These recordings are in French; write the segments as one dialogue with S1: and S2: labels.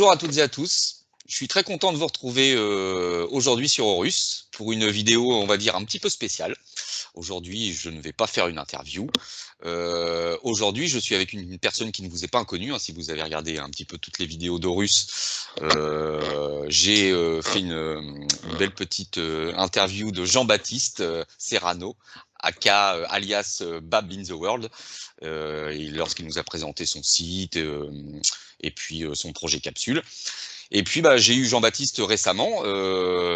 S1: Bonjour à toutes et à tous. Je suis très content de vous retrouver aujourd'hui sur Horus pour une vidéo, on va dire, un petit peu spéciale. Aujourd'hui, je ne vais pas faire une interview. Aujourd'hui, je suis avec une personne qui ne vous est pas inconnue. Si vous avez regardé un petit peu toutes les vidéos d'Horus, j'ai fait une belle petite interview de Jean-Baptiste Serrano, alias Bab in the World, lorsqu'il nous a présenté son site et puis son projet Capsule. Et puis j'ai eu Jean-Baptiste récemment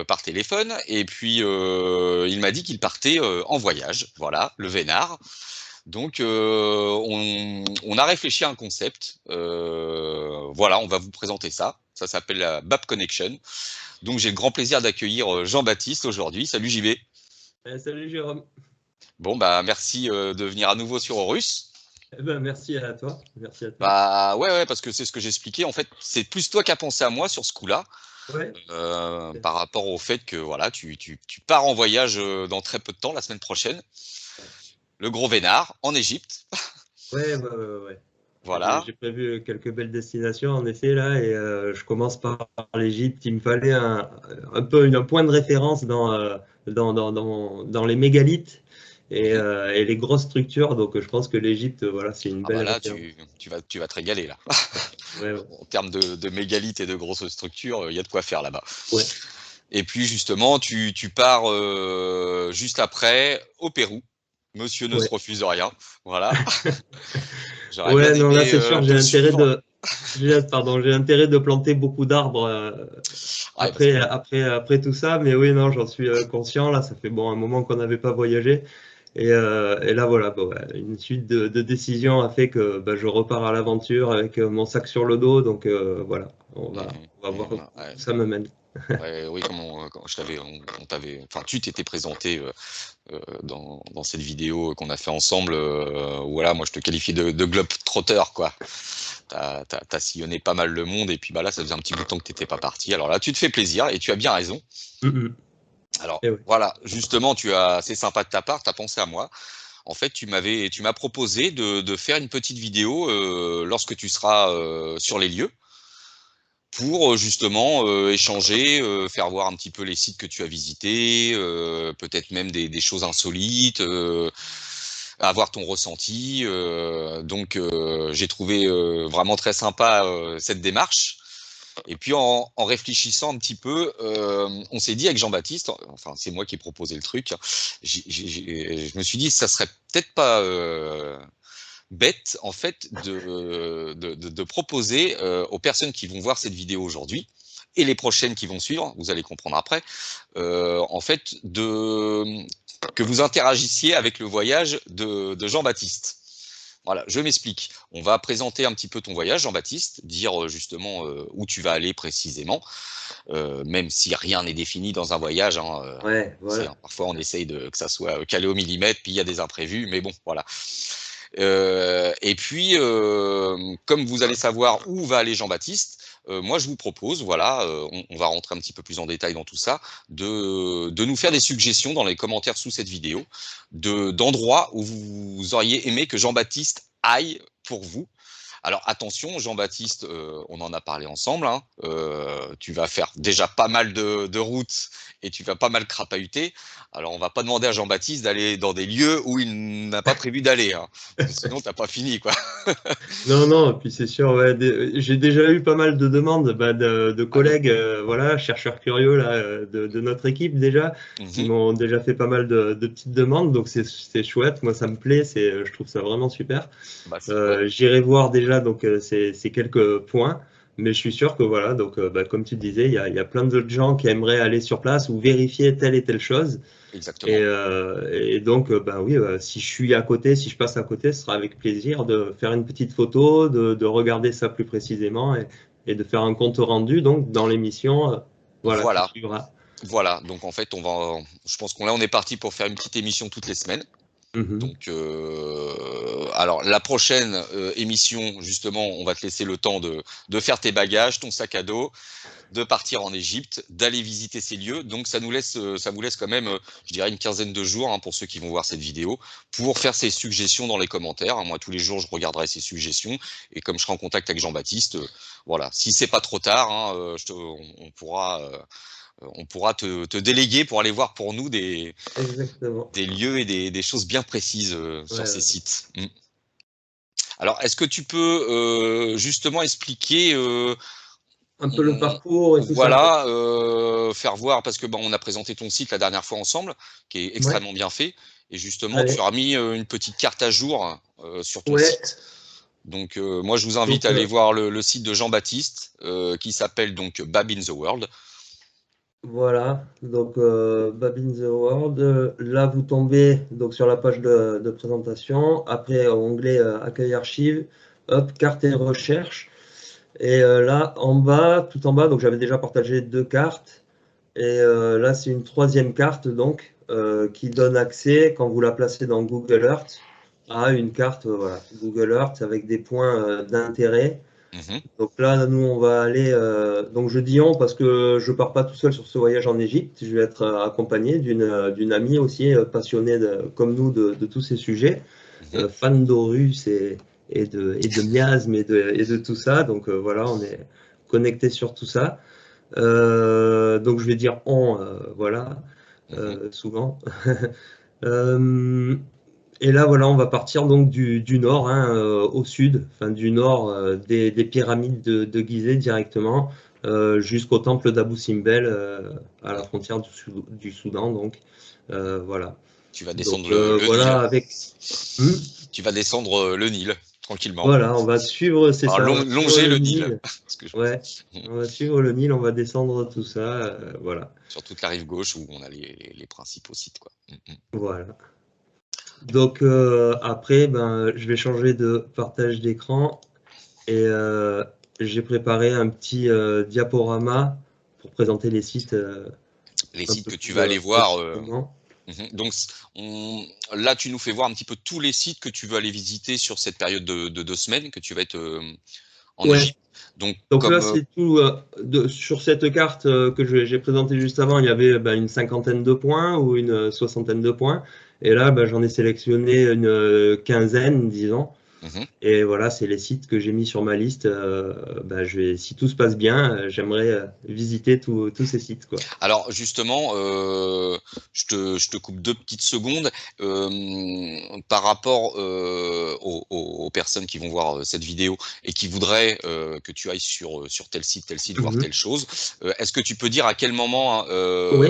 S1: par téléphone, et puis il m'a dit qu'il partait en voyage, voilà, le Vénard. Donc on a réfléchi à un concept, voilà, on va vous présenter ça. Ça s'appelle la BAP Connection. Donc j'ai le grand plaisir d'accueillir Jean-Baptiste aujourd'hui. Salut JB.
S2: Salut Jérôme.
S1: Bon merci de venir à nouveau sur Horus.
S2: Merci à toi. Merci à toi.
S1: Bah ouais, parce que c'est ce que j'expliquais. En fait, c'est plus toi qui as pensé à moi sur ce coup-là,
S2: Ouais.
S1: par rapport au fait que voilà, tu pars en voyage dans très peu de temps, la semaine prochaine, le gros Vénard, en Égypte.
S2: Ouais.
S1: Voilà.
S2: J'ai prévu quelques belles destinations en effet là, et je commence par l'Égypte. Il me fallait un peu un point de référence dans les mégalithes et les grosses structures. Donc je pense que l'Égypte, voilà, c'est une
S1: Ah
S2: belle
S1: bah là,
S2: référence.
S1: tu vas te régaler là.
S2: Ouais.
S1: En termes de mégalithes et de grosses structures, il y a de quoi faire là-bas.
S2: Ouais.
S1: Et puis justement, tu pars juste après au Pérou. Monsieur ne se
S2: Ouais.
S1: refuse rien. Voilà. J'aurais bien
S2: Ouais, non, là
S1: aimé
S2: c'est sûr,
S1: te suivre.
S2: j'ai intérêt de planter beaucoup d'arbres
S1: Ouais, parce que
S2: après tout ça, mais oui, non, j'en suis conscient. Là, ça fait bon un moment qu'on n'avait pas voyagé, et là, voilà, bon, ouais, une suite de décisions a fait que je repars à l'aventure avec mon sac sur le dos. Donc voilà, on va voir où
S1: ouais.
S2: ça me mène.
S1: Ouais, oui, comme je t'avais, on t'avait, enfin, tu t'étais présenté dans cette vidéo qu'on a fait ensemble. Voilà, moi je te qualifie de globe-trotter, quoi. T'as sillonné pas mal le monde, et puis là, ça faisait un petit bout de temps que t'étais pas parti. Alors là, tu te fais plaisir et tu as bien raison.
S2: Mhm.
S1: Alors
S2: Et ouais.
S1: voilà, justement, c'est sympa de ta part, t'as pensé à moi. En fait, tu m'as proposé de faire une petite vidéo lorsque tu seras sur les lieux, pour justement échanger, faire voir un petit peu les sites que tu as visités, peut-être même des choses insolites, avoir ton ressenti. Donc j'ai trouvé vraiment très sympa cette démarche. Et puis en réfléchissant un petit peu, on s'est dit avec Jean-Baptiste, enfin c'est moi qui ai proposé le truc, je me suis dit ça serait peut-être pas bête en fait de proposer aux personnes qui vont voir cette vidéo aujourd'hui et les prochaines qui vont suivre, vous allez comprendre après, en fait que vous interagissiez avec le voyage de Jean-Baptiste. Voilà, je m'explique. On va présenter un petit peu ton voyage, Jean-Baptiste, dire justement où tu vas aller précisément, même si rien n'est défini dans un voyage.
S2: Ouais, voilà.
S1: Parfois, on essaye que ça soit calé au millimètre, puis il y a des imprévus, mais bon, voilà. Et puis, comme vous allez savoir où va aller Jean-Baptiste, moi je vous propose, voilà, on va rentrer un petit peu plus en détail dans tout ça, de nous faire des suggestions dans les commentaires sous cette vidéo, d'endroits où vous auriez aimé que Jean-Baptiste aille pour vous. Alors attention, Jean-Baptiste, on en a parlé ensemble, tu vas faire déjà pas mal de routes et tu vas pas mal crapahuter. Alors on va pas demander à Jean-Baptiste d'aller dans des lieux où il n'a pas prévu d'aller, parce que sinon t'as pas fini, quoi.
S2: Non, non, et puis c'est sûr, ouais, j'ai déjà eu pas mal de demandes de
S1: Ah oui.
S2: collègues, voilà, chercheurs curieux là, de notre équipe déjà, qui
S1: Mhm.
S2: m'ont déjà fait pas mal de petites demandes. Donc c'est chouette, moi ça me plaît, je trouve ça vraiment super.
S1: Bah ouais.
S2: J'irai voir déjà donc ces quelques points, mais je suis sûr que voilà, donc comme tu disais, il y a plein d'autres gens qui aimeraient aller sur place ou vérifier telle et telle chose.
S1: Exactement.
S2: Et donc, oui, si je suis à côté, si je passe à côté, ce sera avec plaisir de faire une petite photo, de regarder ça plus précisément et de faire un compte rendu donc dans l'émission, voilà, qui
S1: Voilà.
S2: suivra.
S1: Voilà. Donc en fait, je pense qu'on est parti pour faire une petite émission toutes les semaines.
S2: Mhm.
S1: Donc, alors la prochaine émission, justement, on va te laisser le temps de faire tes bagages, ton sac à dos, de partir en Égypte, d'aller visiter ces lieux. Donc ça vous laisse quand même, je dirais, une quinzaine de jours, hein, pour ceux qui vont voir cette vidéo, pour faire ces suggestions dans les commentaires. Moi, tous les jours, je regarderai ces suggestions, et comme je serai en contact avec Jean-Baptiste, voilà, si c'est pas trop tard, hein, on pourra te déléguer pour aller voir pour nous des
S2: Exactement.
S1: lieux et des choses bien précises sur ces
S2: Ouais.
S1: sites. Alors, est-ce que tu peux justement expliquer,
S2: Un peu le parcours et tout ça, quoi.
S1: voilà, faire voir, parce que on a présenté ton site la dernière fois ensemble, qui est
S2: Ouais,
S1: extrêmement bien fait, et justement, tu
S2: allez.
S1: as mis une petite carte à jour sur ton
S2: Ouais,
S1: site. Donc, moi, je vous invite
S2: donc
S1: à aller voir le site de Jean-Baptiste, qui s'appelle donc Bab in the World.
S2: voilà, donc Bab in the World, là vous tombez donc sur la page de présentation, après onglet accueil archives, hop, carte et recherche, et là en bas, tout en bas, donc j'avais déjà partagé 2 cartes, et là c'est une troisième carte donc qui donne accès, quand vous la placez dans Google Earth, à une carte, voilà, Google Earth avec des points d'intérêt.
S1: Mhm.
S2: Donc là, nous, on va aller. Donc je dis on parce que je pars pas tout seul sur ce voyage en Égypte. Je vais être accompagné d'une amie aussi passionnée comme nous de tous ces sujets,
S1: Mhm.
S2: fan d'Horus et de miasmes et de tout ça. Donc voilà, on est connecté sur tout ça. Donc je vais dire on, voilà,
S1: Mhm.
S2: souvent. Euh, et là, voilà, on va partir donc du nord, hein, au sud, enfin du nord des pyramides de Gizeh directement, jusqu'au temple d'Abou Simbel, à la frontière du Soudan. Donc voilà.
S1: Tu vas
S2: Donc
S1: descendre le Nil.
S2: voilà, avec. Hmm,
S1: Tu vas descendre le Nil tranquillement.
S2: voilà, on va suivre, c'est
S1: Enfin,
S2: ça, on va suivre
S1: longer
S2: le
S1: le Nil.
S2: Nil.
S1: Parce que
S2: Ouais, on va suivre le Nil, on va descendre tout ça, voilà.
S1: sur toute la rive gauche où on a les principaux sites, quoi.
S2: Voilà. Donc après, ben, je vais changer de partage d'écran. Et j'ai préparé un petit diaporama pour présenter les sites
S1: Les
S2: un
S1: sites
S2: peu
S1: que tu
S2: plus
S1: vas aller voir.
S2: précisément.
S1: Donc, là, tu nous fais voir un petit peu tous les sites que tu veux aller visiter sur cette période de 2 semaines que tu vas être en
S2: Ouais,
S1: Égypte. Donc,
S2: donc là,
S1: comme
S2: c'est tout. Sur cette carte que j'ai présentée juste avant, il y avait une cinquantaine de points ou une soixantaine de points. Et là, j'en ai sélectionné une quinzaine, disons.
S1: mhm.
S2: Et voilà, c'est les sites que j'ai mis sur ma liste. Si tout se passe bien, j'aimerais visiter tous ces sites, quoi.
S1: Alors justement, je te coupe 2 petites secondes. Par rapport aux personnes qui vont voir cette vidéo et qui voudraient que tu ailles sur tel site, voir telle
S2: Mhm.
S1: chose, est-ce que tu peux dire à quel moment, hein,
S2: Oui,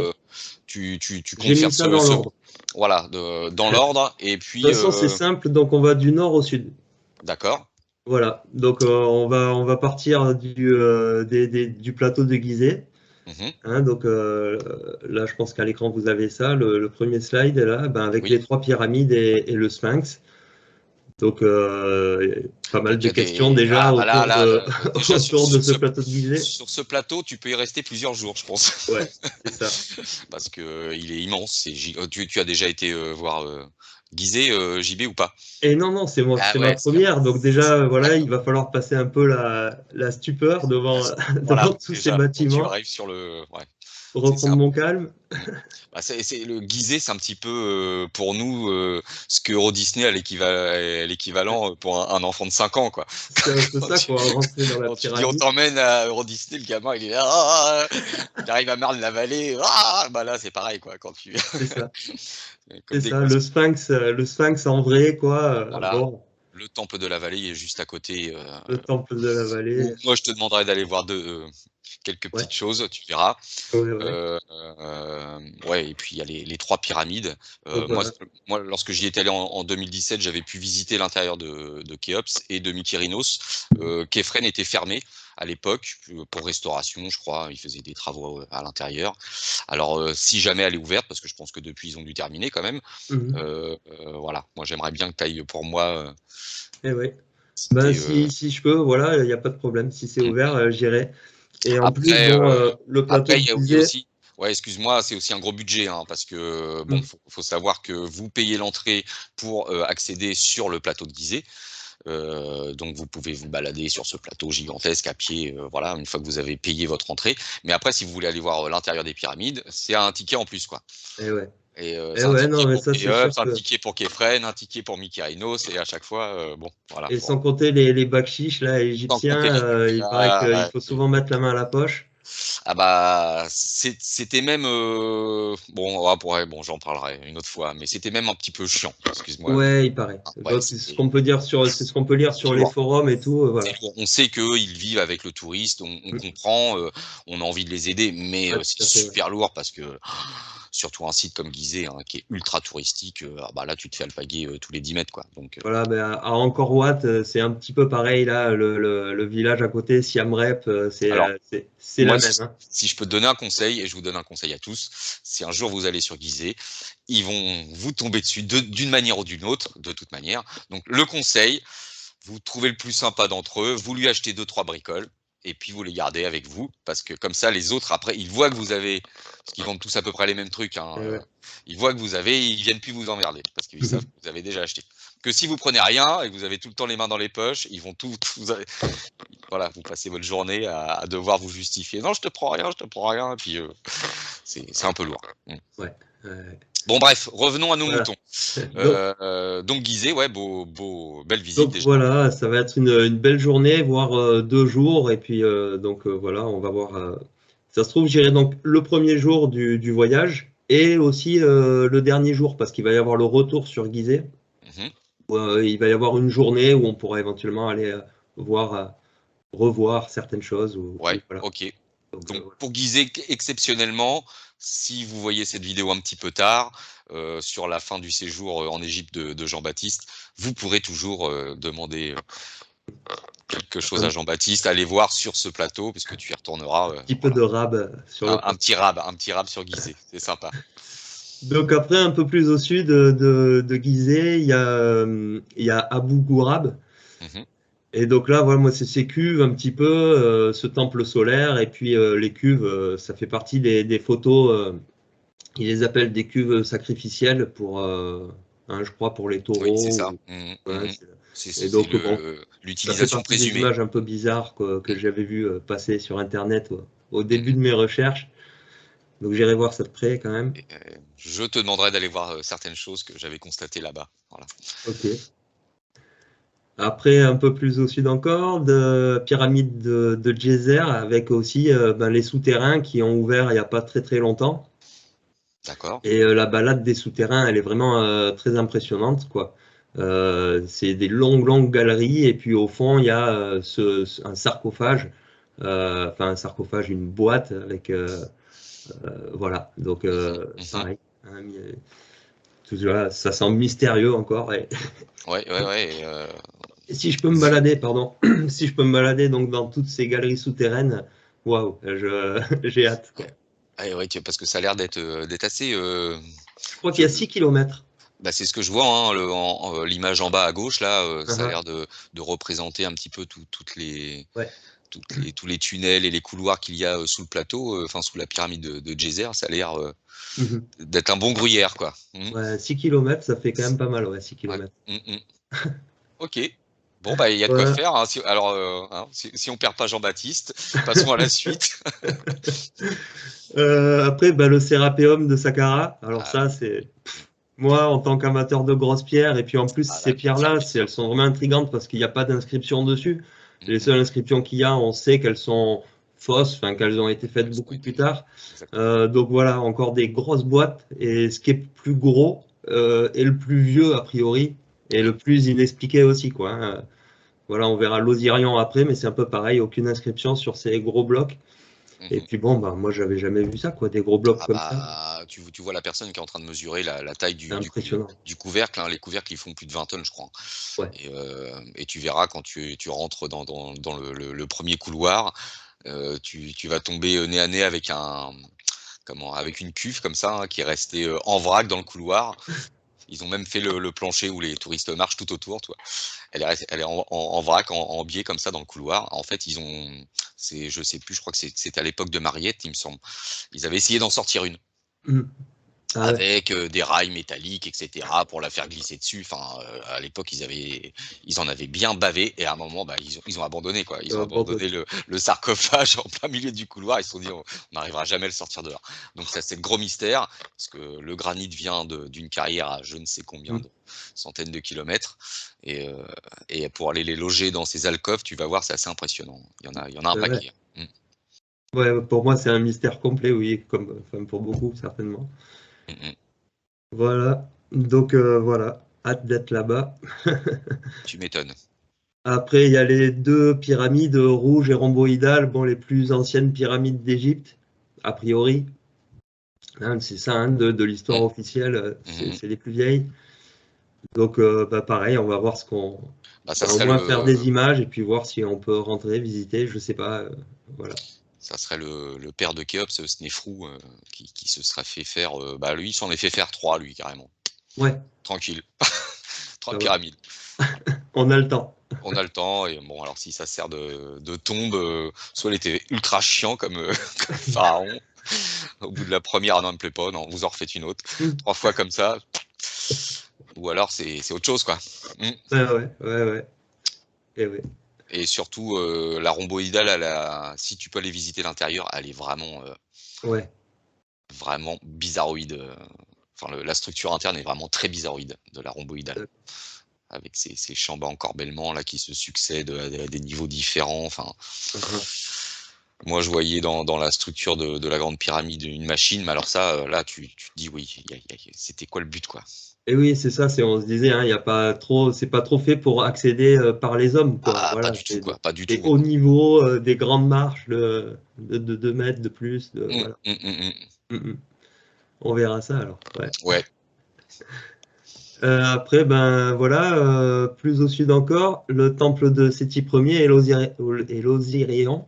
S1: tu
S2: j'ai
S1: comptes
S2: mis
S1: faire
S2: ça dans l'ordre.
S1: voilà, dans l'ordre, et
S2: De
S1: puis
S2: toute façon, c'est simple, donc on va du nord au sud.
S1: d'accord.
S2: Voilà, donc on va partir du plateau de Gizeh.
S1: Mhm.
S2: Hein, donc là, je pense qu'à l'écran, vous avez ça, le premier slide, là, avec
S1: Oui.
S2: les 3 pyramides et le Sphinx. Donc, pas mal
S1: Donc il y
S2: de
S1: a
S2: questions
S1: des
S2: déjà
S1: là,
S2: autour de,
S1: déjà
S2: autour de ce plateau de Gizeh.
S1: sur ce plateau, tu peux y rester plusieurs jours, je pense.
S2: Ouais, c'est ça.
S1: Parce que il est immense. Tu as déjà été voir Gizeh, JB, ou pas?
S2: Et non, non, c'est moi,
S1: Ah
S2: c'est ma
S1: ouais,
S2: première. Donc déjà, voilà, il
S1: d'accord.
S2: va falloir passer un peu la stupeur devant,
S1: Voilà,
S2: devant tous ces
S1: déjà, quand tu
S2: bâtiments,
S1: arrives sur le, ouais, c'est
S2: reprendre mon calme.
S1: mmh. Bah, c'est le Gizeh, c'est un petit peu, pour nous, ce que Euro Disney a l'équivalent pour un enfant de 5 ans, quoi.
S2: C'est un peu
S1: Quand
S2: ça,
S1: tu
S2: quoi, rentrer dans la
S1: quand tu dis: «On
S2: pyramide.
S1: t'emmène à Euro Disney», le gamin, il est là: «Ah, ah, ah». Il arrive à Marne-la-Vallée: «Ah!» Bah, là, c'est pareil, quoi, quand tu
S2: C'est ça.
S1: comme
S2: C'est
S1: dès
S2: ça,
S1: qu'on se
S2: le sphinx en vrai, quoi.
S1: voilà,
S2: Bon,
S1: le temple de la vallée est juste à côté,
S2: le temple de la vallée.
S1: moi, je te demanderai d'aller voir quelques
S2: Ouais,
S1: petites choses, tu verras.
S2: ouais, ouais.
S1: Ouais, et puis il y a les 3 pyramides.
S2: Donc
S1: Moi,
S2: voilà.
S1: lorsque j'y étais allé en 2017, j'avais pu visiter l'intérieur de Khéops et de Mykérinos. Képhren était fermé à l'époque, pour restauration, je crois. Ils faisaient des travaux à l'intérieur. Alors, si jamais elle est ouverte, parce que je pense que depuis ils ont dû terminer quand même,
S2: Mhm.
S1: voilà. Moi, j'aimerais bien que tu ailles, pour moi,
S2: Et ouais.
S1: c'était,
S2: Si je peux, voilà, il n'y a pas de problème. Si c'est
S1: mmh.
S2: ouvert, j'irai. Et en plus,
S1: Après,
S2: bon, le plateau
S1: après,
S2: de
S1: il y a
S2: Gizeh.
S1: aussi, ouais, excuse-moi, c'est aussi un gros budget, hein, parce que bon,
S2: Mhm.
S1: faut savoir que vous payez l'entrée pour accéder sur le plateau de Gizeh. Donc vous pouvez vous balader sur ce plateau gigantesque à pied, voilà, une fois que vous avez payé votre entrée. Mais après, si vous voulez aller voir l'intérieur des pyramides, c'est un ticket en plus, quoi.
S2: Et ouais.
S1: Et
S2: Et
S1: c'est un
S2: ouais, non,
S1: ticket
S2: mais
S1: pour
S2: ça, c'est sûr
S1: Kéops, un
S2: que.
S1: ticket pour Kefren, un ticket pour Mykérinos, et à chaque fois, bon, voilà,
S2: Et sans compter les bakchiches là,
S1: sans compter
S2: égyptiens,
S1: les
S2: il paraît qu'il
S1: ah,
S2: faut souvent mettre la main à la poche.
S1: ah bah, c'était même, bon, ah, ouais, bon, j'en parlerai une autre fois, mais c'était même un petit peu chiant, excuse-moi.
S2: Ouais, il paraît.
S1: Ouais,
S2: Donc, c'est ce qu'on peut dire c'est ce qu'on peut lire
S1: c'est
S2: sur les
S1: lourd.
S2: forums et tout,
S1: C'est
S2: voilà.
S1: lourd. On sait qu'ils vivent avec le touriste, on comprend, on a envie de les aider, mais
S2: Ouais,
S1: c'est
S2: tout à fait, ouais.
S1: super lourd parce que surtout un site comme Gizeh, hein, qui est ultra touristique, ah bah là tu te fais alpaguer tous les 10 mètres, quoi. Donc
S2: Voilà, ben, à Angkor Wat, c'est un petit peu pareil là, le village à côté, Siam Reap,
S1: alors
S2: c'est la
S1: moi,
S2: même, hein.
S1: si je peux te donner un conseil, et je vous donne un conseil à tous, si un jour vous allez sur Gizeh, ils vont vous tomber dessus d'une manière ou d'une autre, de toute manière. Donc le conseil, vous trouvez le plus sympa d'entre eux, vous lui achetez 2-3 bricoles, et puis vous les gardez avec vous, parce que comme ça, les autres, après, ils voient que vous avez, parce qu'ils vendent tous à peu près les mêmes trucs, hein,
S2: Et ouais.
S1: ils voient que vous avez, ils viennent plus vous emmerder, parce qu'ils savent que vous avez déjà acheté. Que si vous prenez rien et que vous avez tout le temps les mains dans les poches, ils vont voilà, vous passez votre journée à devoir vous justifier. Non, je te prends rien, je te prends rien, et puis c'est un peu lourd.
S2: Ouais,
S1: Bon, bref, revenons à nos
S2: voilà.
S1: moutons.
S2: Donc,
S1: Donc Gizeh, ouais, belle visite
S2: donc
S1: déjà.
S2: voilà, ça va être une belle journée, voire 2 jours, et puis donc voilà, on va voir. Ça se trouve, j'irai donc le premier jour du voyage et aussi le dernier jour, parce qu'il va y avoir le retour sur Gizeh.
S1: Mhm.
S2: Où, il va y avoir une journée où on pourra éventuellement aller voir, revoir certaines choses.
S1: Ouais,
S2: Voilà.
S1: ok.
S2: Donc,
S1: Donc
S2: voilà.
S1: pour Gizeh, exceptionnellement, si vous voyez cette vidéo un petit peu tard, sur la fin du séjour en Égypte de Jean-Baptiste, vous pourrez toujours demander quelque chose à
S2: Un
S1: Jean-Baptiste, aller voir sur ce plateau, puisque tu y retourneras.
S2: petit peu
S1: Voilà.
S2: de rab sur le plateau.
S1: Un petit rab sur Gizeh, c'est sympa.
S2: Donc après, un peu plus au sud de Gizeh, il y a Abu Ghurab.
S1: Mhm.
S2: Et donc là, voilà, moi, c'est ces cuves un petit peu, ce temple solaire, et puis les cuves, ça fait partie des photos, ils les appellent des cuves sacrificielles pour, hein, je crois, pour les
S1: Oui, c'est
S2: taureaux.
S1: ça. Mhm,
S2: Ouais,
S1: mhm.
S2: et
S1: C'est
S2: donc, bon, ça fait
S1: l'utilisation
S2: partie des
S1: présumée.
S2: images un peu bizarres que
S1: Mm.
S2: j'avais vues passer sur Internet au début
S1: Mhm.
S2: de mes recherches. Donc j'irai voir ça de près quand même.
S1: Et, je te demanderai d'aller voir certaines choses que j'avais constatées là-bas. Voilà.
S2: Ok. Après, un peu plus au sud encore, de pyramide de Djéser, avec aussi ben, les souterrains qui ont ouvert il n'y a pas très très longtemps.
S1: D'accord.
S2: Et la balade des souterrains, elle est vraiment très impressionnante, quoi. C'est des longues galeries, et puis au fond, il y a un sarcophage, enfin un sarcophage, une boîte avec, voilà. Donc
S1: Mhm, mhm.
S2: pareil, hein, voilà, ça sent mystérieux encore.
S1: Ouais, ouais, ouais.
S2: Et si je peux me balader, pardon, si je peux me balader donc dans toutes ces galeries souterraines, waouh, j'ai hâte, quoi.
S1: Ouais, ouais, parce que ça a l'air d'être assez.
S2: Je crois qu'il
S1: Je,
S2: y a 6 kilomètres.
S1: bah, c'est ce que je vois, hein, l'image en bas à gauche là, ça a
S2: Uh-huh.
S1: l'air de représenter un petit peu
S2: Ouais.
S1: tous les tunnels et les couloirs qu'il y a sous le plateau, enfin sous la pyramide de Djéser. Ça a l'air
S2: Mhm.
S1: d'être un bon gruyère, quoi.
S2: Ouais, 6 kilomètres, ça fait quand même pas mal, ouais, 6
S1: Ouais.
S2: kilomètres.
S1: Ok. Bon, bah, il y a de quoi
S2: Voilà.
S1: faire, hein. Alors, hein, si on perd pas Jean-Baptiste, passons à la suite.
S2: Après, bah, le Sérapéum de Saqqara. Alors
S1: Ah
S2: ça,
S1: oui.
S2: c'est moi, en tant qu'amateur de grosses pierres, et puis en plus,
S1: Ah
S2: ces
S1: la
S2: pierres-là,
S1: confirmation.
S2: elles sont vraiment intrigantes parce qu'il n'y a pas d'inscription dessus. Les
S1: Mhm.
S2: seules inscriptions qu'il y a, on sait qu'elles sont fausses, enfin qu'elles ont été faites
S1: Elles ont
S2: beaucoup
S1: été
S2: plus tard.
S1: exactement.
S2: Donc voilà, encore des grosses boîtes. Et ce qui est plus gros et le plus vieux a priori, et
S1: Oui.
S2: le plus inexpliqué aussi, quoi, hein. Voilà, on verra l'Osirian après, mais c'est un peu pareil, aucune inscription sur ces gros blocs. Et
S1: Mhm.
S2: puis bon, bah moi j'avais jamais vu ça, quoi, des gros blocs
S1: Ah
S2: comme ça.
S1: bah, tu vois la personne qui est en train de mesurer la taille
S2: C'est impressionnant.
S1: du couvercle, hein. Les couvercles, ils font plus de 20 tonnes, je crois.
S2: Ouais.
S1: Et tu verras quand tu rentres dans le premier couloir, tu vas tomber nez à nez avec avec une cuve comme ça, hein, qui est restée en vrac dans le couloir. Ils ont même fait le plancher où les touristes marchent tout autour, tu vois. Elle est en vrac, en biais comme ça dans le couloir. En fait, je sais plus, je crois que c'était à l'époque de Mariette, il me semble. Ils avaient essayé d'en sortir une.
S2: Mm. Ah ouais.
S1: avec des rails métalliques, etc., pour la faire glisser dessus. Enfin, à l'époque, ils en avaient bien bavé et à un moment, bah, ils ont abandonné, quoi. Ils ont abandonné le sarcophage en plein milieu du couloir. Ils se sont dit: «On n'arrivera jamais à le sortir de là». Donc ça, c'est le gros mystère, parce que le granit vient d'une carrière à je ne sais combien
S2: Mmh.
S1: de centaines de kilomètres et pour aller les loger dans ces alcôves, tu vas voir, c'est assez impressionnant. Il y en a un
S2: Ouais.
S1: paquet. Mmh.
S2: Ouais, pour moi, c'est un mystère complet, oui, comme enfin, pour beaucoup, certainement.
S1: Mmh mh.
S2: Voilà, donc voilà, hâte d'être là-bas.
S1: Tu m'étonnes.
S2: Après, il y a les 2 pyramides rouges et rhomboïdales, bon, les plus anciennes pyramides d'Égypte, a priori. Hein, c'est ça, hein, de l'histoire
S1: Mmh.
S2: officielle,
S1: Mmh mh.
S2: c'est les plus vieilles. Donc, bah, pareil, on va voir ce qu'on
S1: Bah, ça
S2: enfin, au
S1: serait
S2: moins faire des
S1: le
S2: images et puis voir si on peut rentrer, visiter, je sais pas, voilà.
S1: Ça serait le père de Khéops, Snéfrou, qui se serait fait faire, bah, lui, il s'en est fait faire 3 lui, carrément.
S2: Ouais,
S1: Tranquille. 3
S2: ça va.
S1: pyramides.
S2: On a le temps.
S1: On a le temps et bon, alors si ça sert de tombe, soit il était ultra chiant comme, comme Pharaon. Au bout de la première: «Ah non, elle me plaît pas, non, vous en refaites une autre».
S2: Mmh.
S1: 3 fois comme ça, ou alors c'est autre chose, quoi. Mmh.
S2: Ouais, ouais, ouais, ouais et ouais.
S1: Et surtout, la rhomboïdale, si tu peux aller visiter l'intérieur, elle est
S2: Ouais.
S1: vraiment bizarroïde, enfin la structure interne est vraiment très bizarroïde de la rhomboïdale, avec ces chambres à encorbellement là qui se succèdent à des niveaux différents, enfin.
S2: Mmh mh.
S1: Moi je voyais dans la structure de la grande pyramide une machine, mais alors ça, là tu te dis: «Oui, c'était quoi le but, quoi?»
S2: Et oui, c'est ça, on se disait, hein, il y a pas trop, c'est pas trop fait pour accéder par les hommes, quoi.
S1: Ah, pas
S2: Voilà,
S1: du tout,
S2: c'est
S1: quoi, pas du
S2: des
S1: tout, hein.
S2: hauts niveaux, des grandes marches de 2 mètres de plus,
S1: Mmh,
S2: voilà.
S1: mmh, mmh mh.
S2: Mmh mh. On verra ça alors, ouais.
S1: Ouais.
S2: Après, ben voilà, plus au sud encore, le temple de Séti Ier et l'Osirion.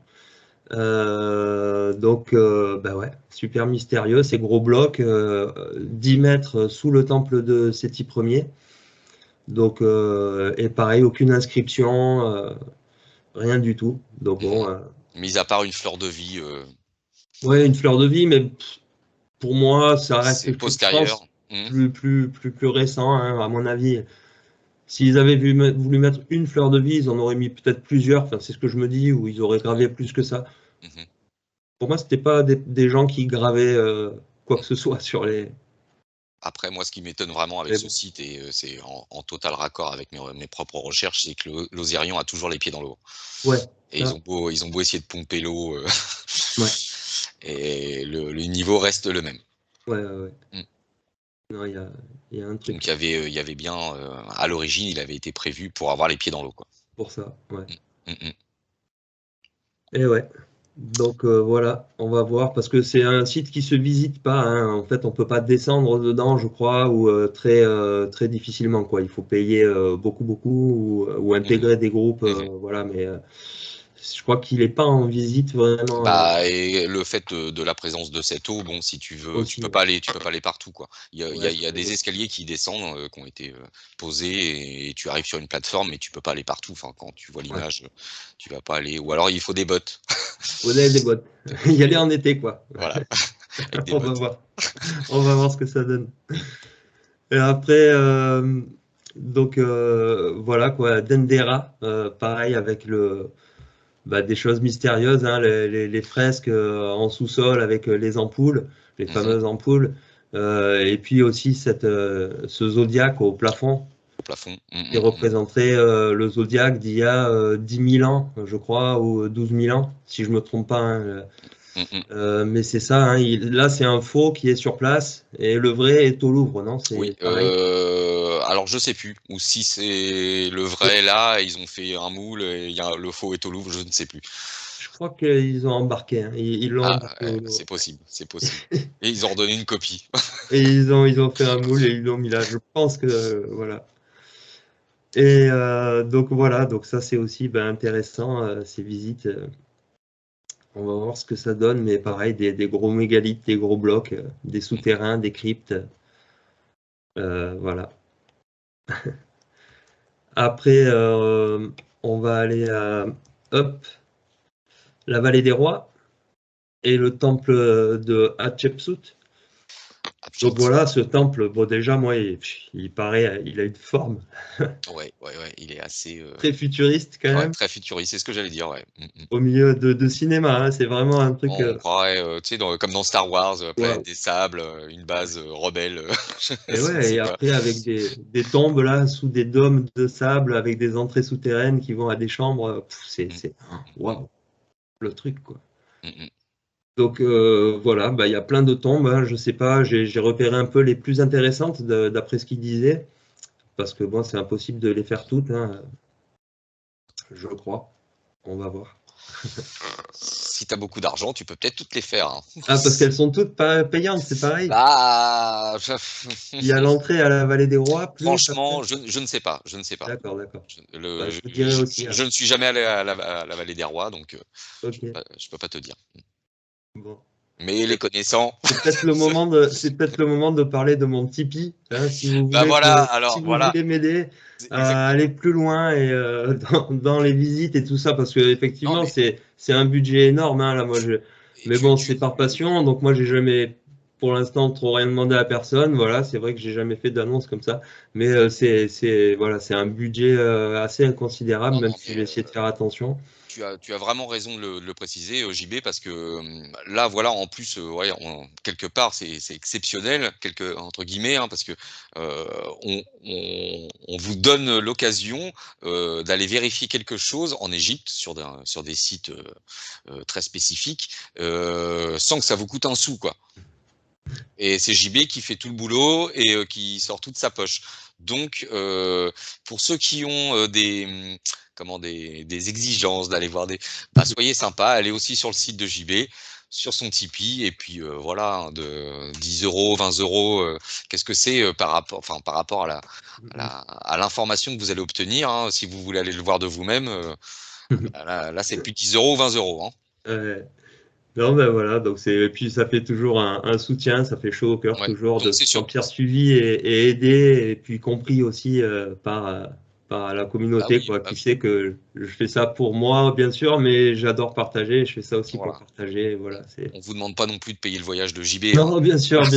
S2: Donc, bah ouais, super mystérieux, ces gros blocs, 10 mètres sous le temple de Séti Ier. Donc, et pareil, aucune inscription, rien du tout. Donc
S1: Mmh
S2: bon,
S1: mh. Mis à part une fleur de vie,
S2: ouais, une fleur de vie, mais pour moi, ça reste
S1: c'est
S2: quelque chose, je
S1: postérieur.
S2: pense,
S1: Mmh.
S2: plus récent, hein, à mon avis. S'ils avaient voulu mettre une fleur de vie, ils en auraient mis peut-être plusieurs. Enfin, c'est ce que je me dis, ou ils auraient
S1: Ouais.
S2: gravé plus que ça.
S1: Mmh mh.
S2: Pour moi, c'était pas des gens qui gravaient quoi que ce soit sur les.
S1: Après moi, ce qui m'étonne vraiment avec
S2: Mais
S1: ce
S2: bon,
S1: site et c'est en total raccord avec mes propres recherches, c'est que l'Osirion a toujours les pieds dans l'eau
S2: ouais,
S1: et
S2: ça,
S1: ils ont beau essayer de pomper l'eau,
S2: ouais,
S1: et le niveau reste le même.
S2: ouais, ouais, ouais.
S1: Mmh.
S2: Non, il y a un
S1: Donc
S2: truc
S1: il y avait bien, à l'origine, il avait été prévu pour avoir les pieds dans l'eau, quoi.
S2: pour ça, ouais.
S1: Mmh. Mmh mh.
S2: Et ouais. Donc voilà, on va voir parce que c'est un site qui se visite pas, hein. En fait, on peut pas descendre dedans, je crois, ou très difficilement, quoi. Il faut payer beaucoup ou
S1: Mmh.
S2: intégrer des groupes,
S1: Mmh.
S2: voilà. Mais je crois qu'il est pas en visite vraiment
S1: Bah et le fait de la présence de cette eau, bon, si tu veux,
S2: aussi.
S1: tu peux pas aller partout, quoi.
S2: Ouais,
S1: Il y a des escaliers qui descendent, qui ont été, posés et tu arrives sur une plateforme, mais tu peux pas aller partout. Enfin, quand tu vois
S2: ouais.
S1: l'image, tu vas pas aller ou alors il faut des bottes.
S2: Faudrait des bottes. Y aller en été, quoi.
S1: Voilà, avec des
S2: On va
S1: bottes.
S2: voir. On va voir ce que ça donne.
S1: Mmh.
S2: Et après, donc voilà quoi, Dendera, pareil avec bah, des choses mystérieuses, hein, les fresques en sous-sol avec les ampoules, les
S1: Mmh mh.
S2: fameuses ampoules, et puis aussi ce zodiaque au plafond
S1: Au plafond. Mmh,
S2: qui
S1: mmh, mmh.
S2: représenterait le zodiaque d'il y a 10 000 ans, je crois, ou 12 000 ans, si je me trompe pas, hein.
S1: Mmh mh.
S2: Mais c'est ça, hein, là c'est un faux qui est sur place et le vrai est au Louvre, non?
S1: Oui,
S2: C'est pareil.
S1: alors je sais plus, ou si c'est le vrai là, ils ont fait un moule et il y a le faux est au Louvre, je ne sais plus.
S2: Je crois qu'ils ont embarqué, hein, ils l'ont
S1: Ah
S2: embarqué
S1: ouais,
S2: au Louvre.
S1: c'est possible, c'est possible. Et ils ont redonné une copie.
S2: Et ils ont fait un moule et ils l'ont mis là. Je pense que voilà. Et donc voilà, donc ça c'est aussi ben, intéressant ces visites. On va voir ce que ça donne, mais pareil, des gros mégalithes, des gros blocs, des
S1: Mmh.
S2: souterrains, des cryptes. Voilà. Après, on va aller à hop, la vallée des rois et le temple de Hatshepsut. Donc voilà, ce temple, bon déjà, moi, il paraît, il a une forme
S1: Ouais, il est assez
S2: très futuriste quand même.
S1: très futuriste, c'est ce que j'allais dire, ouais.
S2: Au milieu de cinéma, hein, c'est vraiment un truc.
S1: On croirait, tu sais, comme dans Star Wars, Planète
S2: Waouh.
S1: des Sables, une base rebelle.
S2: Et
S1: Je ne
S2: ouais,
S1: sais
S2: et
S1: pas.
S2: après avec des tombes là sous des dômes de sable avec des entrées souterraines qui vont à des chambres, c'est waouh, le truc quoi. Donc voilà, bah, il y a plein de tombes, hein, je sais pas, j'ai repéré un peu les plus intéressantes d'après ce qu'il disait, parce que bon, c'est impossible de les faire toutes, hein, je crois. On va voir.
S1: Si tu as beaucoup d'argent, tu peux peut-être toutes les faire, hein.
S2: Ah, parce qu'elles sont toutes pas payantes, c'est pareil.
S1: Bah,
S2: Il y a l'entrée à la Vallée des Rois, plus après.
S1: franchement, je ne sais pas, je ne sais pas.
S2: D'accord, d'accord. Bah, je te dirai
S1: Je
S2: aussi.
S1: je ne suis jamais allé à la Vallée des Rois, donc
S2: Ok,
S1: je peux pas te dire.
S2: bon.
S1: Mais les connaissant,
S2: C'est peut-être le moment de parler de mon Tipeee, hein,
S1: bah voilà,
S2: si
S1: alors
S2: vous
S1: voilà,
S2: voulez m'aider à
S1: exactement.
S2: aller plus loin et dans les visites et tout ça, parce que
S1: Non,
S2: effectivement c'est un budget énorme, hein, là,
S1: et
S2: mais bon, c'est par passion, donc moi j'ai jamais, pour l'instant, trop rien demandé à personne. Voilà, c'est vrai que j'ai jamais fait d'annonce comme ça, mais voilà, c'est un budget assez inconsidérable,
S1: non,
S2: même
S1: non,
S2: si je
S1: mais
S2: vais essayer de faire attention.
S1: tu as vraiment raison de le préciser, JB, parce que, là, voilà, en plus, ouais, quelque part, c'est exceptionnel, entre guillemets, hein, parce que, on vous donne l'occasion, d'aller vérifier quelque chose en Égypte sur des sites, très spécifiques, sans que ça vous coûte un sou, quoi. Et c'est JB qui fait tout le boulot et qui sort tout de sa poche. Donc, pour ceux qui ont, des exigences d'aller voir bah, soyez sympa, allez aussi sur le site de JB, sur son Tipeee et puis, voilà, hein, de 10 €, 20 €, qu'est-ce que c'est, par rapport à l'information que vous allez obtenir, hein. Si vous voulez aller le voir de vous-même, bah, là, c'est plus 10 € ou 20 €, hein.
S2: Ouais. Non, ben voilà, donc et puis ça fait toujours un soutien, ça fait chaud au cœur
S1: Ouais,
S2: toujours de
S1: donc
S2: se
S1: c'est sûr.
S2: sentir suivi et aidé, et puis compris aussi par la
S1: Bah
S2: communauté,
S1: oui,
S2: quoi,
S1: bah
S2: qui
S1: oui,
S2: sait que je fais ça pour moi, bien sûr, mais j'adore partager, je fais ça aussi pour
S1: voilà.
S2: partager, voilà,
S1: On vous demande pas non plus de payer le voyage de JB, hein.
S2: Non,
S1: Voilà.
S2: bien sûr, tout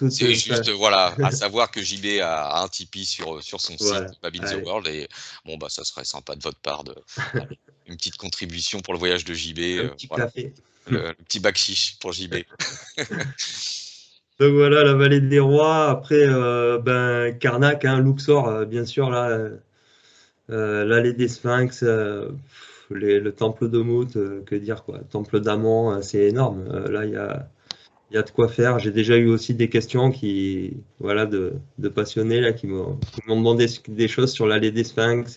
S1: C'est
S2: ça,
S1: juste, voilà, à savoir que JB a un Tipeee sur son site
S2: voilà,
S1: Babin the
S2: allez,
S1: World et bon, bah, ça serait sympa de votre part de allez, une petite contribution pour le voyage de JB,
S2: un petit
S1: voilà,
S2: café.
S1: le petit bakshish pour JB.
S2: Donc voilà, la vallée des rois, après, ben, Karnak, hein, Luxor, bien sûr, là, l'allée des Sphinx, le temple de Mout, que dire quoi, temple d'Amon, c'est énorme. Là, il y a de quoi faire. J'ai déjà eu aussi des questions voilà, de passionnés là, qui m'ont demandé des choses sur l'allée des Sphinx.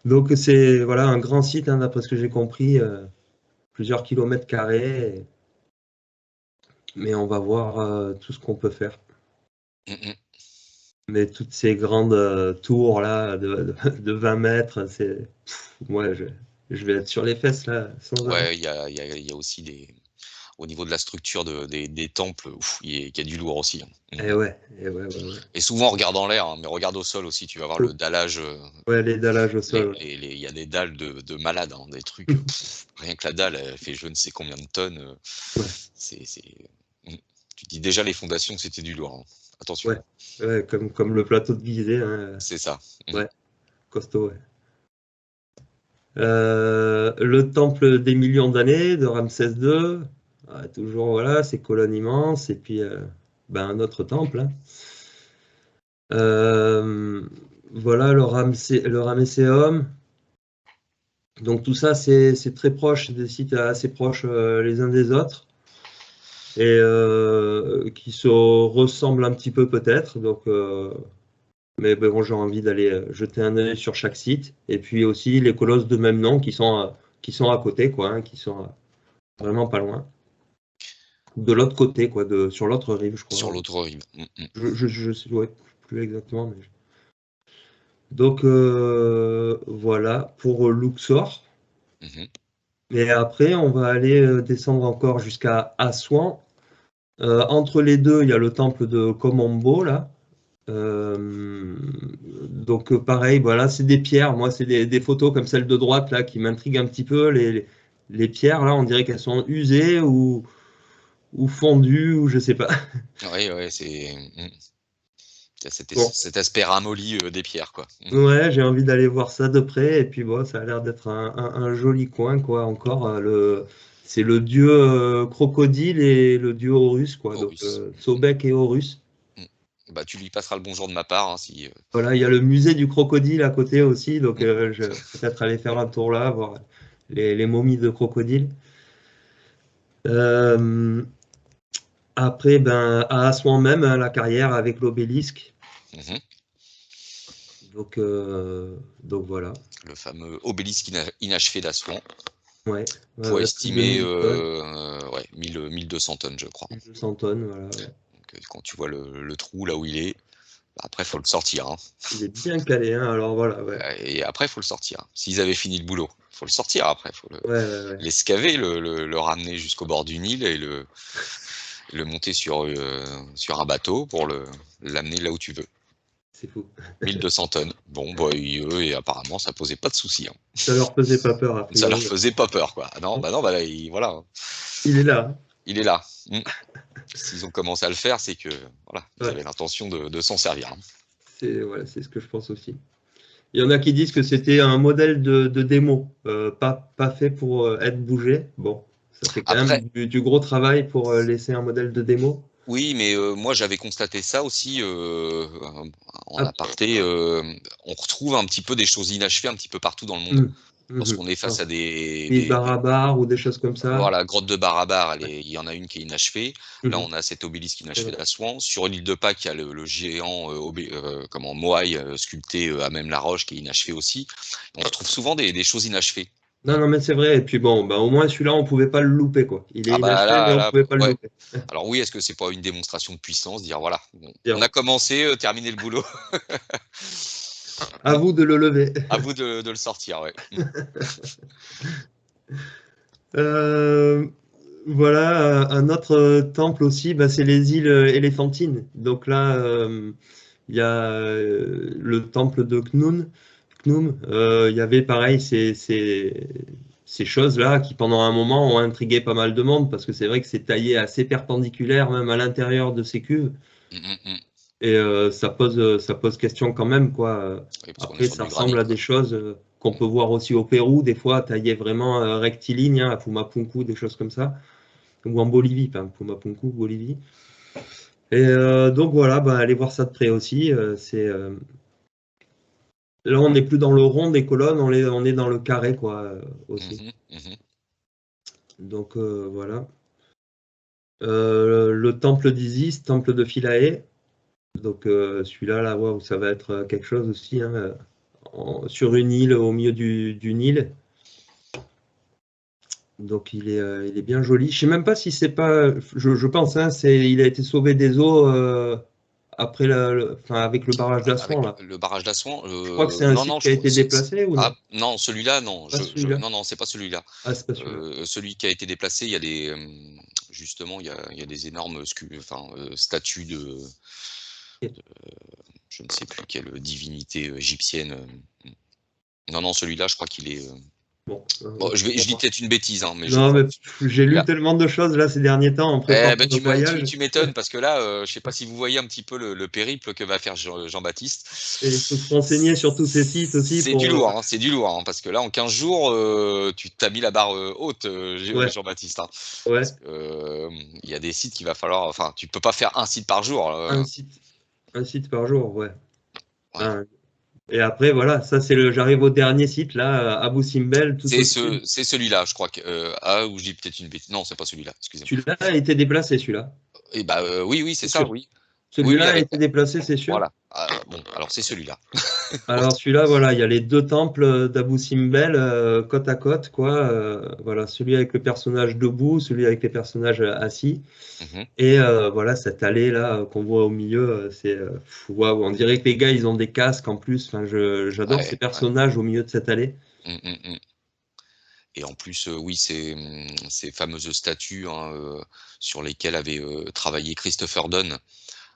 S2: Donc c'est voilà un grand site, hein, d'après ce que j'ai compris, plusieurs kilomètres carrés. Mais on va voir tout ce qu'on peut faire.
S1: Mmh.
S2: Mais toutes ces grandes tours là de 20 mètres, ouais, je vais être sur les fesses là, sans arrêt.
S1: Ouais, il y a aussi au niveau de la structure des temples, ouf, il y a du lourd aussi, hein.
S2: Ouais.
S1: Et souvent regarde en l'air, hein, mais regarde au sol aussi, tu vas voir le dallage,
S2: Ouais, les dallages au sol. Ouais.
S1: il y a des dalles de malades, hein, des trucs, rien que la dalle, elle fait je ne sais combien de tonnes,
S2: Ouais,
S1: c'est mmh. Tu dis déjà les fondations, c'était du lourd, hein. Attention,
S2: ouais, ouais, comme le plateau de Gizeh, hein.
S1: c'est ça.
S2: Ouais, costaud, ouais. Le temple des millions d'années de Ramsès II, toujours voilà, ces colonnes immenses, et puis ben, un autre temple, hein. Euh, voilà le Ramesséum. Donc tout ça, c'est très proche, des sites assez proches les uns des autres, et qui se ressemblent un petit peu peut-être. Donc, mais bon, j'ai envie d'aller jeter un œil sur chaque site. Et puis aussi les colosses de même nom qui sont à côté, quoi, hein, qui sont vraiment pas loin. De l'autre côté, quoi, sur l'autre rive, je
S1: Sur
S2: crois.
S1: l'autre rive.
S2: Je sais ouais, plus exactement. Donc voilà pour Luxor.
S1: Mmh.
S2: Et après, on va aller descendre encore jusqu'à Assouan. Entre les deux, il y a le temple de Komombo, là. Donc pareil, voilà, c'est des pierres. Moi, c'est des photos comme celle de droite, là, qui m'intriguent un petit peu. Les pierres, là, on dirait qu'elles sont usées ou fondu, ou je sais pas.
S1: Oui, ouais, c'est il y a
S2: Bon,
S1: cet aspect ramolli des pierres, quoi.
S2: ouais, j'ai envie d'aller voir ça de près, et puis bon, ça a l'air d'être un joli coin, quoi, encore. C'est le dieu crocodile et le dieu Horus, quoi, donc
S1: Horus.
S2: Sobek et Horus.
S1: Mm. Bah, tu lui passeras le bonjour de ma part, hein, si.
S2: Voilà, il y a le musée du crocodile à côté aussi, donc
S1: Mm.
S2: je vais peut-être aller faire un tour là, voir les momies de crocodile. Euh, Après, ben, à Assouan même, hein, la carrière avec l'obélisque.
S1: Mhm.
S2: Donc voilà.
S1: Le fameux obélisque inachevé d'Assouan,
S2: Ouais, ouais,
S1: poids
S2: ouais, plus de
S1: estimé
S2: 1000 tonnes,
S1: ouais, 1200 tonnes, je crois.
S2: 1200 tonnes, voilà. Ouais.
S1: Donc, quand tu vois le trou là où il est, bah, après, faut le sortir, hein.
S2: Il est bien calé, hein, alors voilà, ouais.
S1: Et après, faut le sortir. S'ils avaient fini le boulot, faut le sortir après. Faut
S2: Ouais, ouais, ouais.
S1: l'escaver, le ramener jusqu'au bord du Nil et le monter sur un bateau pour l'amener là où tu veux.
S2: C'est fou.
S1: 1200 tonnes. Bon, bah, eux, et apparemment, ça posait pas de soucis, hein.
S2: Ça leur faisait pas peur, a
S1: Ça leur
S2: priori.
S1: faisait pas peur, quoi. Ah non, bah non, bah là, voilà, hein.
S2: Il est là,
S1: Il est là. Mm. S'ils ont commencé à le faire, c'est que voilà,
S2: hein.
S1: ils
S2: Ouais,
S1: avaient l'intention de s'en servir, hein.
S2: c'est ce que je pense aussi. Il y en a qui disent que c'était un modèle de démo, pas fait pour être bougé. Bon, ça fait quand
S1: Après,
S2: même du gros travail pour laisser un modèle de démo.
S1: oui, mais moi j'avais constaté ça aussi en
S2: Ah,
S1: aparté. On retrouve un petit peu des choses inachevées un petit peu partout dans le monde.
S2: hum,
S1: Lorsqu'on est
S2: ah,
S1: face à
S2: des barabars ou des choses comme ça.
S1: voilà, grotte de Barabar,
S2: Ouais.
S1: il y en a une qui est inachevée. Là,
S2: Mhm,
S1: on a cet obélisque
S2: c'est
S1: inachevé
S2: vrai.
S1: d'Assouan. Sur l'île de Pâques, il y a le géant comment Moai sculpté à même la roche qui est inachevé aussi. On retrouve souvent des choses inachevées.
S2: Non, non, mais c'est vrai. Et puis bon, bah, au moins celui-là, on pouvait pas le louper, quoi. Il est
S1: Ah bah
S2: inachevé, mais on
S1: là,
S2: pouvait pas le
S1: ouais.
S2: louper.
S1: Alors oui, est-ce que c'est pas une démonstration de puissance, dire voilà, on
S2: Bien.
S1: a commencé, terminé le boulot.
S2: À vous de le lever.
S1: À vous de le sortir, ouais.
S2: Euh, voilà, un autre temple aussi, bah, c'est les îles éléphantines. Donc là, il y a le temple de Khnum. Il y avait pareil ces choses-là qui pendant un moment ont intrigué pas mal de monde parce que c'est vrai que c'est taillé assez perpendiculaire même à l'intérieur de ces cuves.
S1: Mm, mm, mm.
S2: Et ça pose question quand même, quoi.
S1: Oui, parce qu'on est
S2: Après,
S1: sur
S2: ça
S1: du granit,
S2: ressemble à des
S1: quoi.
S2: choses qu'on
S1: Mm.
S2: peut voir aussi au Pérou, des fois taillées vraiment rectilignes, hein, à Pumapunku, des choses comme ça. Ou en Bolivie, pas Pumapunku, Bolivie. Et donc voilà, bah, allez voir ça de près aussi. Là, on n'est plus dans le rond des colonnes, on est dans le carré, quoi, aussi.
S1: Mhm, mhm.
S2: Donc voilà. Le temple d'Isis, temple de Philae. Donc celui-là, là, waouh, ça va être quelque chose aussi, hein, sur une île au milieu du Nil. Donc il est bien joli. Je sais même pas si c'est pas, je pense, hein, il a été sauvé des eaux après enfin, avec le barrage d'Assouan
S1: Avec
S2: là.
S1: le barrage d'Assouan,
S2: Je crois que c'est un
S1: non,
S2: site
S1: non,
S2: qui a été déplacé ou
S1: ah
S2: non?
S1: non, celui-là, non,
S2: Pas celui-là.
S1: non, non, c'est pas celui-là.
S2: Ah, c'est pas celui-là.
S1: Celui qui a été déplacé, il y a justement, il y a des énormes statues
S2: Ok.
S1: je ne sais plus quelle divinité égyptienne. Non, non, celui-là, je crois qu'il est.
S2: Bon,
S1: Bon,
S2: autant
S1: je
S2: pour
S1: dis
S2: moi.
S1: peut-être une bêtise, hein, mais je
S2: Non,
S1: crois.
S2: mais j'ai
S1: Il
S2: lu
S1: a,
S2: tellement de choses là ces derniers temps en
S1: Eh
S2: préparant
S1: ben,
S2: le voyage.
S1: tu m'étonnes parce que là, je sais pas si vous voyez un petit peu le périple que va faire Jean-Baptiste.
S2: Et il faut se renseigner sur tous ces sites aussi
S1: C'est du
S2: pour.
S1: lourd, hein, c'est du lourd, hein, parce que là, en 15 jours, tu t'as mis la barre haute,
S2: Ouais,
S1: Jean-Baptiste, hein, parce
S2: ouais.
S1: que il y a des sites qu'il va falloir. Enfin, tu peux pas faire un site par jour.
S2: Un site, un site par jour, ouais.
S1: Ouais.
S2: Un- Et après, voilà, ça j'arrive au dernier site là, Abu Simbel, tout au sud.
S1: C'est celui-là, je crois que. Ah, ou je dis peut-être une bêtise. Non, c'est pas celui-là. Excusez-moi.
S2: Celui-là a été déplacé, celui-là.
S1: Et bah oui, oui, c'est
S2: C'est
S1: ça,
S2: sûr.
S1: oui. Oui, oui,
S2: Celui-là a
S1: avec.
S2: été déplacé, c'est sûr.
S1: Voilà. Ah, bon, alors c'est celui-là.
S2: Alors celui-là, voilà, il y a les deux temples d'Abu Simbel côte à côte, quoi. Voilà, celui avec le personnage debout, celui avec les personnages assis.
S1: Mhm.
S2: Et voilà, cette allée là qu'on voit au milieu, waouh, on dirait que les gars ils ont des casques en plus. Enfin, j'adore ces
S1: Ouais, ouais.
S2: personnages au milieu de cette allée.
S1: Et en plus, oui, ces fameuses statues hein, sur lesquelles avait travaillé Christopher Dunn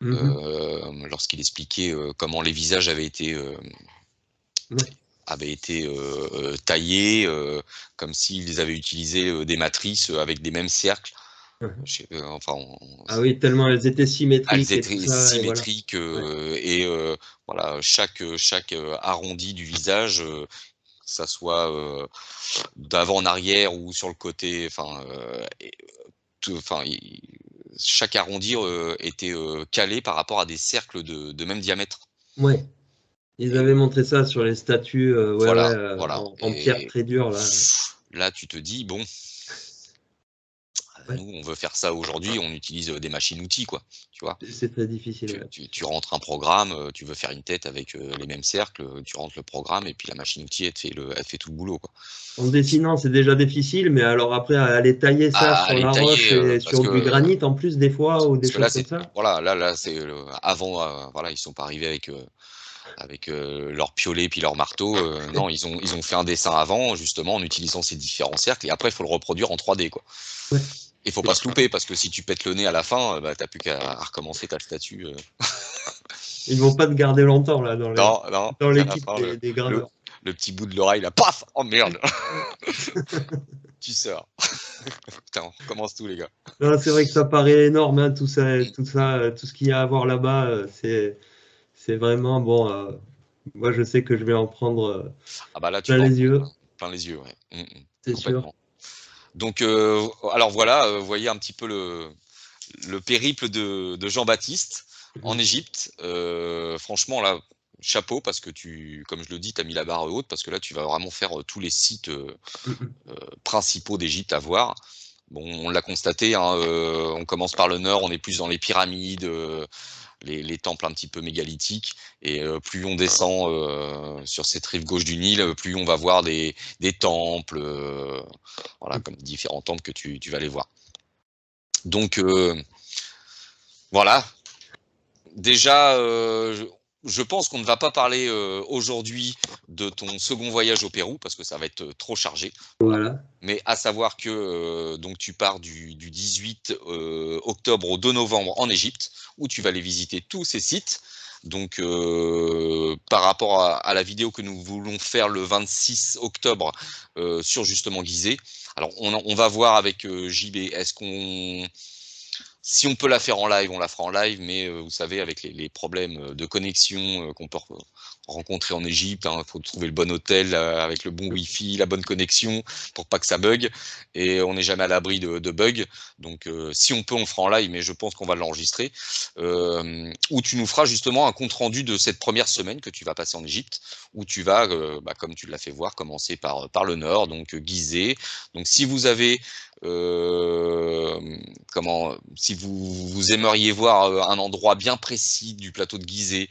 S2: Mhm.
S1: lorsqu'il expliquait comment les visages
S2: Ouais.
S1: avaient été taillés, comme s'ils avaient utilisé des matrices avec des mêmes cercles. Enfin,
S2: Ah oui, tellement elles étaient symétriques
S1: elles
S2: et tout
S1: étaient
S2: ça, et voilà.
S1: symétriques
S2: Ouais.
S1: et voilà, chaque arrondi du visage, que ça soit d'avant en arrière ou sur le côté, enfin, enfin, chaque arrondi était calé par rapport à des cercles de même diamètre.
S2: Ouais. Ils
S1: Et
S2: avaient montré ça sur les statues, ouais, ouais,
S1: voilà, voilà.
S2: en pierre
S1: Et
S2: très dure là.
S1: là, tu te dis bon,
S2: Ouais,
S1: nous, on veut faire ça aujourd'hui, on utilise des machines-outils, quoi. Tu vois?
S2: c'est très difficile.
S1: Tu,
S2: Ouais.
S1: tu, tu rentres un programme, tu veux faire une tête avec les mêmes cercles, tu rentres le programme et puis la machine-outil, elle fait tout le boulot, quoi.
S2: En dessinant, c'est déjà difficile, mais alors après, à aller tailler ça
S1: À
S2: sur
S1: les
S2: la roche
S1: tailler,
S2: et sur du granit en plus, des fois, ou des
S1: parce que là,
S2: choses comme
S1: c'est
S2: ça.
S1: voilà, là, c'est avant, voilà, ils sont pas arrivés avec leur piolet puis leur marteau. Non, ils ont fait un dessin avant, justement, en utilisant ces différents cercles, et après, il faut le reproduire en 3D, quoi.
S2: Ouais.
S1: Il faut pas se louper, parce que si tu pètes le nez à la fin, bah, t'as plus qu'à recommencer ta statue.
S2: Ils vont pas te garder longtemps là
S1: Non, non,
S2: dans
S1: à la
S2: l'équipe
S1: fin,
S2: des
S1: le,
S2: graveurs.
S1: le petit bout de l'oreille, là, paf! Oh merde! Tu sors. Putain, on recommence tout, les gars.
S2: Non, c'est vrai que ça paraît énorme, hein, tout ça, tout ce qu'il y a à voir là-bas, c'est vraiment bon. Moi, je sais que je vais en prendre
S1: Ah bah là, tu
S2: plein
S1: vas en
S2: les
S1: prendre
S2: yeux,
S1: plein les yeux, ouais.
S2: c'est sûr.
S1: Complètement. Donc, alors voilà, vous voyez un petit peu le périple de Jean-Baptiste en
S2: Mhm.
S1: Égypte. Franchement, là, chapeau, parce que comme je le dis, tu as mis la barre haute, parce que là, tu vas vraiment faire tous les sites
S2: Mhm.
S1: principaux d'Égypte à voir. Bon, on l'a constaté, hein, on commence par le nord, on est plus dans les pyramides, les temples un petit peu mégalithiques, et plus on descend sur cette rive gauche du Nil, plus on va voir des temples, voilà, comme différents temples que tu vas aller voir. Donc voilà, déjà, je pense qu'on ne va pas parler aujourd'hui de ton second voyage au Pérou, parce que ça va être trop chargé. Voilà.
S2: Voilà.
S1: Mais à savoir que donc tu pars du 18 octobre au 2 novembre en Égypte, où tu vas aller visiter tous ces sites. Donc par rapport à la vidéo que nous voulons faire le 26 octobre sur justement Gizeh, alors on va voir avec JB, est-ce qu'on si on peut la faire en live, on la fera en live, mais vous savez, avec les problèmes de connexion qu'on peut rencontrer en Égypte, il faut trouver le bon hôtel avec le bon Wi-Fi, la bonne connexion pour pas que ça bug. Et on n'est jamais à l'abri de bugs. Donc, si on peut, on fera en live, mais je pense qu'on va l'enregistrer. Où tu nous feras justement un compte rendu de cette première semaine que tu vas passer en Égypte, où tu vas, comme tu l'as fait voir, commencer par le nord, donc Gizeh. Donc, si vous avez si vous aimeriez voir un endroit bien précis du plateau de Gizeh,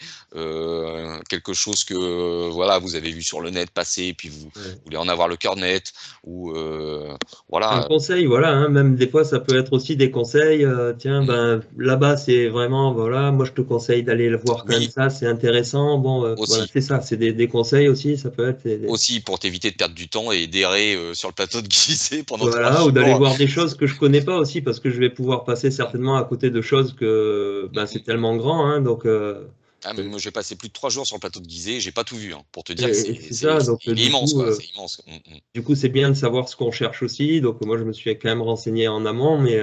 S1: quelque chose que voilà vous avez vu sur le net passer, et puis vous
S2: Ouais.
S1: voulez en avoir le cœur net, ou
S2: Un
S1: voilà.
S2: conseil, voilà, hein, même des fois, ça peut être aussi des conseils. Tiens,
S1: Mm.
S2: ben là-bas, c'est vraiment, voilà, moi je te conseille d'aller le voir quand même
S1: Oui,
S2: ça, c'est intéressant. Bon, voilà,
S1: aussi.
S2: c'est ça, c'est des conseils aussi, ça peut être,
S1: Aussi pour t'éviter de perdre du temps et d'errer sur le plateau de Gizeh pendant trois
S2: voilà, ou d'aller
S1: jours.
S2: voir des choses que je connais pas aussi, parce que je vais pouvoir passer certainement à côté de choses que, ben, c'est
S1: Mm.
S2: tellement grand, hein, donc,
S1: Ah, mais moi j'ai passé plus de 3 jours sur le plateau de Gizeh, j'ai pas tout vu, hein, pour te dire que
S2: et c'est ça, donc
S1: il est immense, quoi, c'est immense.
S2: du coup, c'est bien de savoir ce qu'on cherche aussi. Donc, moi, je me suis quand même renseigné en amont, mais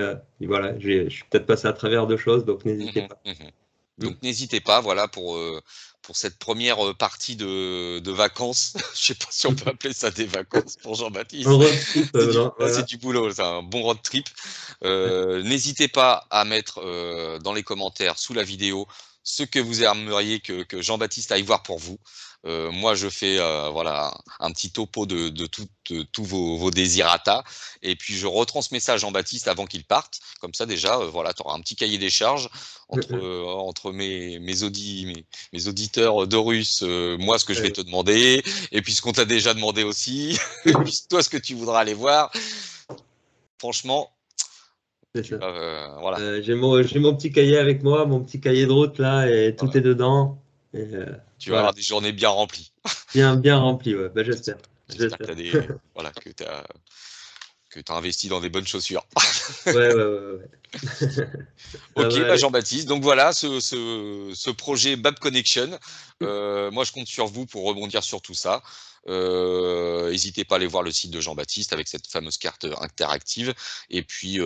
S2: et voilà, je suis peut-être passé à travers de choses, donc n'hésitez pas. Mm.
S1: Donc n'hésitez pas, voilà, pour cette première partie de vacances. Je sais pas si on peut appeler ça des vacances pour
S2: Un
S1: Jean-Baptiste.
S2: road trip, non,
S1: C'est
S2: voilà.
S1: du boulot, c'est un bon road trip.
S2: Ouais.
S1: N'hésitez pas à mettre dans les commentaires sous la vidéo ce que vous aimeriez que Jean-Baptiste aille voir pour vous. Moi, je fais voilà un petit topo de tous vos désirata, et puis je retransmets ça à Jean-Baptiste avant qu'il parte. Comme ça, déjà, voilà, tu auras un petit cahier des charges entre mes auditeurs de russe, moi ce que je vais
S2: Ouais,
S1: te demander, et puis ce qu'on t'a déjà demandé aussi, et puis toi ce que tu voudras aller voir. Franchement,
S2: c'est ça.
S1: voilà,
S2: J'ai mon petit cahier avec moi, mon petit cahier de route là, et tout
S1: voilà,
S2: est dedans. Et,
S1: tu vas avoir
S2: voilà,
S1: des journées bien remplies.
S2: bien, bien rempli, ouais. Ben, j'espère,
S1: J'espère que
S2: j'espère.
S1: t'as des, voilà, que t'as que tu as investi dans des bonnes chaussures.
S2: Ouais. Ça
S1: Ok,
S2: va
S1: bah
S2: aller.
S1: Jean-Baptiste. Donc voilà, ce projet Bab Connection. Moi, je compte sur vous pour rebondir sur tout ça. N'hésitez pas à aller voir le site de Jean-Baptiste avec cette fameuse carte interactive. Et puis
S2: À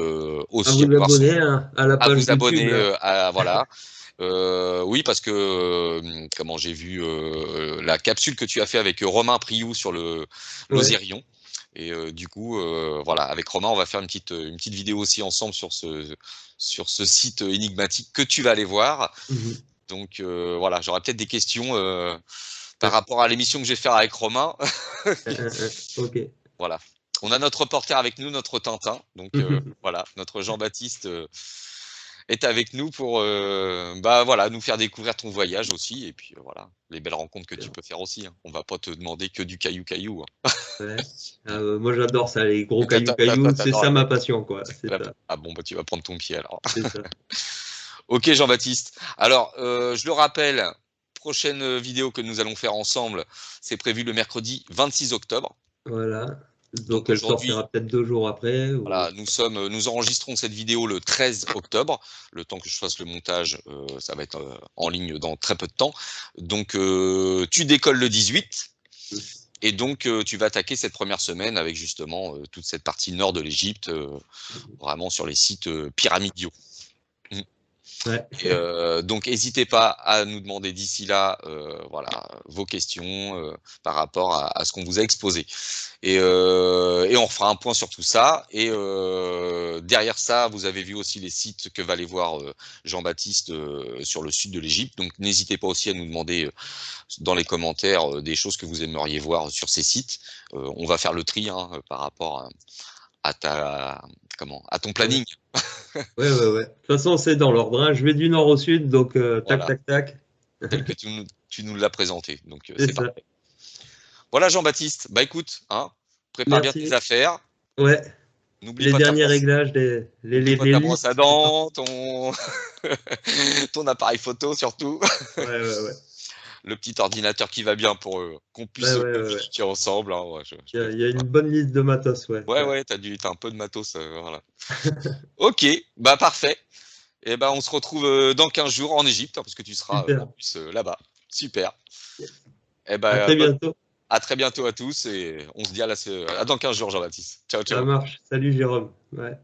S1: aussi
S2: vous
S1: aller voir
S2: abonner hein, à la
S1: à
S2: page
S1: vous
S2: YouTube
S1: abonner
S2: là.
S1: voilà. Oui, parce que comment j'ai vu la capsule que tu as fait avec Romain Priou sur
S2: Ouais.
S1: l'Osérion. Et du coup, voilà, avec Romain, on va faire une petite vidéo aussi ensemble sur ce site énigmatique que tu vas aller voir.
S2: Mhm.
S1: Donc voilà, j'aurai peut-être des questions par
S2: Ouais.
S1: rapport à l'émission que je vais faire avec Romain.
S2: Ok.
S1: Voilà. On a notre reporter avec nous, notre Tintin. Donc voilà, notre Jean-Baptiste est avec nous pour bah voilà, nous faire découvrir ton voyage aussi et puis voilà, les belles rencontres que tu peux faire aussi, hein. On va pas te demander que du caillou, hein.
S2: Ouais. Moi j'adore ça, les gros
S1: Toi,
S2: cailloux, c'est
S1: t'adores
S2: ça ma passion quoi. C'est ça.
S1: ah bon, bah tu vas prendre ton pied alors.
S2: C'est ça.
S1: Ok Jean-Baptiste. Alors, je le rappelle, prochaine vidéo que nous allons faire ensemble, c'est prévu le mercredi 26 octobre.
S2: Voilà. Donc
S1: Donc
S2: elle
S1: aujourd'hui,
S2: sortira peut-être 2 jours après. Ou...
S1: voilà, nous enregistrons cette vidéo le 13 octobre. Le temps que je fasse le montage, ça va être en ligne dans très peu de temps. Donc, tu décolles le 18. Et donc, tu vas attaquer cette première semaine avec justement toute cette partie nord de l'Égypte, vraiment sur les sites pyramidiaux. Mm.
S2: Ouais.
S1: Et donc, n'hésitez pas à nous demander d'ici là, voilà, vos questions par rapport à ce qu'on vous a exposé. Et on refera un point sur tout ça. Et derrière ça, vous avez vu aussi les sites que va aller voir Jean-Baptiste sur le sud de l'Égypte. Donc, n'hésitez pas aussi à nous demander dans les commentaires des choses que vous aimeriez voir sur ces sites. On va faire le tri hein, par rapport à ton
S2: Ouais.
S1: planning.
S2: Ouais. De toute façon, c'est dans l'ordre, hein. Je vais du nord au sud, donc tac,
S1: Voilà,
S2: tac, tac.
S1: tel que tu nous l'as présenté. Donc,
S2: C'est
S1: c'est
S2: ça.
S1: parfait. Voilà, Jean-Baptiste. Bah écoute, hein, prépare bien tes
S2: Merci.
S1: affaires.
S2: Ouais.
S1: N'oublie
S2: Les
S1: pas ta
S2: derniers
S1: brosse.
S2: réglages,
S1: N'oublie pas
S2: les
S1: ta brosse à
S2: listes, c'est parti.
S1: dents, ton appareil photo surtout,
S2: Ouais.
S1: le petit ordinateur qui va bien pour qu'on puisse
S2: Ouais.
S1: communiquer ensemble, hein. Ouais, je
S2: Il y a une bonne liste de matos, ouais.
S1: ouais, t'as un peu de matos, voilà. Ok, bah parfait. Et ben on se retrouve dans 15 jours en Égypte, hein, parce que tu seras en
S2: Super.
S1: plus là-bas. Super.
S2: Yes.
S1: Et
S2: À
S1: ben
S2: très bientôt.
S1: à très bientôt à tous et on se dit à dans 15 jours, Jean-Baptiste. Ciao,
S2: Ça
S1: ciao.
S2: marche. Salut Jérôme. Ouais.